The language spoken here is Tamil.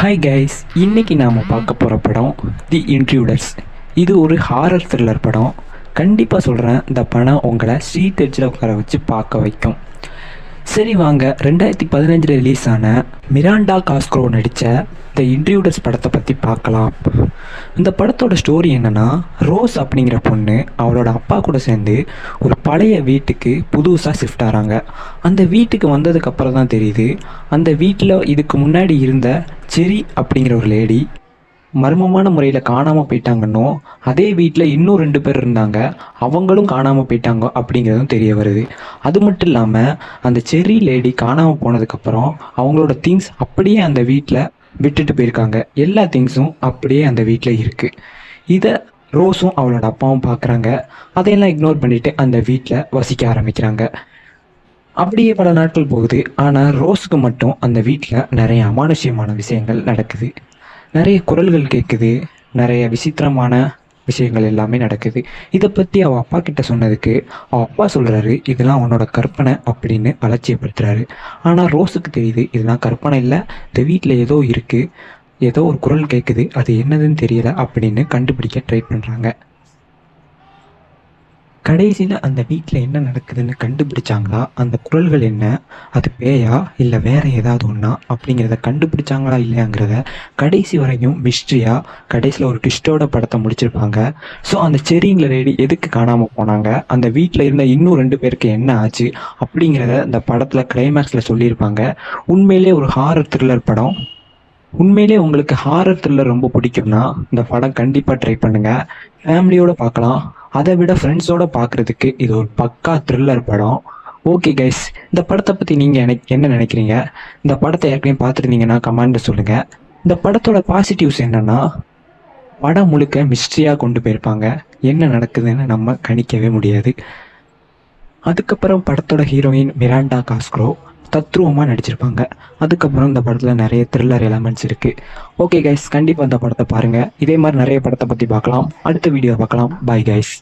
ஹாய் கைஸ், இன்னைக்கு நாம் பார்க்க போகிற படம் தி இன்ட்ரூடர்ஸ். இது ஒரு ஹாரர் த்ரில்லர் படம். கண்டிப்பாக சொல்கிறேன், இந்த படம் உங்களை ஸ்ட்ரீட் எட்ஜில் உட்கார வச்சு பார்க்க வைக்கும். சரி வாங்க, 2015 ரிலீஸ் ஆன மிராண்டா காஸ்க்ரோ நடித்த த இன்ட்ரூடர்ஸ் படத்தை பற்றி பார்க்கலாம். இந்த படத்தோட ஸ்டோரி என்னென்னா, ரோஸ் அப்படிங்கிற பொண்ணு அவளோட அப்பா கூட சேர்ந்து ஒரு பழைய வீட்டுக்கு புதுசாக ஷிஃப்ட் ஆகிறாங்க. அந்த வீட்டுக்கு வந்ததுக்கப்புறம் தான் தெரியுது, அந்த வீட்டில் இதுக்கு முன்னாடி இருந்த செரி அப்படிங்கிற ஒரு லேடி மர்மமான முறையில் காணாமல் போயிட்டாங்கன்னோ, அதே வீட்டில் இன்னும் 2 பேர் இருந்தாங்க, அவங்களும் காணாமல் போயிட்டாங்க அப்படிங்கிறதும் தெரிய வருது. அது மட்டும் இல்லாமல் அந்த செரி லேடி காணாமல் போனதுக்கப்புறம் அவங்களோட திங்ஸ் அப்படியே அந்த வீட்டில் விட்டுட்டு போயிருக்காங்க. எல்லா திங்ஸும் அப்படியே அந்த வீட்டில் இருக்குது. இதை ரோஸும் அவளோட அப்பாவும் பார்க்குறாங்க. அதையெல்லாம் இக்னோர் பண்ணிவிட்டு அந்த வீட்டில் வசிக்க ஆரம்பிக்கிறாங்க. அப்படியே பல நாட்கள் போகுது. ஆனால் ரோஸுக்கு மட்டும் அந்த வீட்டில் நிறைய அமானுஷ்யமான விஷயங்கள் நடக்குது. நிறைய குரல்கள் கேட்குது, நிறைய விசித்திரமான விஷயங்கள் எல்லாமே நடக்குது. இதை பற்றி அவள் அப்பா கிட்ட சொன்னதுக்கு அவள் அப்பா சொல்கிறாரு, இதெல்லாம் அவனோட கற்பனை அப்படின்னு அலட்சியப்படுத்துகிறாரு. ஆனால் ரோஸுக்கு தெரியுது, இதெல்லாம் கற்பனை இல்லை, இந்த வீட்டில் ஏதோ இருக்குது, ஏதோ ஒரு குரல் கேட்குது, அது என்னதுன்னு தெரியல அப்படின்னு கண்டுபிடிக்க ட்ரை பண்ணுறாங்க. கடைசியில் அந்த வீட்டில் என்ன நடக்குதுன்னு கண்டுபிடிச்சாங்களா, அந்த குரல்கள் என்ன, அது பேயா இல்லை வேறு ஏதாவது ஒன்றா அப்படிங்கிறத கண்டுபிடிச்சாங்களா இல்லையாங்கிறத கடைசி வரையும் மிஸ்ட்ரியாக கடைசியில் ஒரு ட்விஸ்டோட படத்தை முடிச்சிருப்பாங்க. ஸோ அந்த செரிங்கிற லேடி எதுக்கு காணாமல் போனாங்க, அந்த வீட்டில் இருந்த இன்னும் 2 பேருக்கு என்ன ஆச்சு அப்படிங்கிறத இந்த படத்தில் கிளைமேக்ஸில் சொல்லியிருப்பாங்க. உண்மையிலே ஒரு ஹாரர் த்ரில்லர் படம். உண்மையிலே உங்களுக்கு ஹாரர் த்ரில்லர் ரொம்ப பிடிக்கும்னா இந்த படம் கண்டிப்பாக ட்ரை பண்ணுங்கள். ஃபேமிலியோடு பார்க்கலாம். அதை விட ஃப்ரெண்ட்ஸோடு பார்க்குறதுக்கு இது ஒரு பக்கா த்ரில்லர் படம். ஓகே கைஸ், இந்த படத்தை பற்றி நீங்கள் என்ன நினைக்கிறீங்க? இந்த படத்தை ஏற்கனவே பார்த்துருந்தீங்கன்னா கமெண்ட்டில் சொல்லுங்கள். இந்த படத்தோட பாசிட்டிவ்ஸ் என்னென்னா, படம் முழுக்க மிஸ்ட்ரியாக கொண்டு போயிருப்பாங்க. என்ன நடக்குதுன்னு நம்ம கணிக்கவே முடியாது. அதுக்கப்புறம் படத்தோட ஹீரோயின் மிராண்டா காஸ்க்ரோ தத்ரூபமாக நடிச்சிருப்பாங்க. அதுக்கப்புறம் இந்த படத்தில் நிறைய த்ரில்லர் எலமெண்ட்ஸ் இருக்குது. ஓகே கைஸ், கண்டிப்பாக இந்த படத்தை பாருங்கள். இதே மாதிரி நிறைய படத்தை பற்றி பார்க்கலாம். அடுத்த வீடியோ பார்க்கலாம். Bye guys.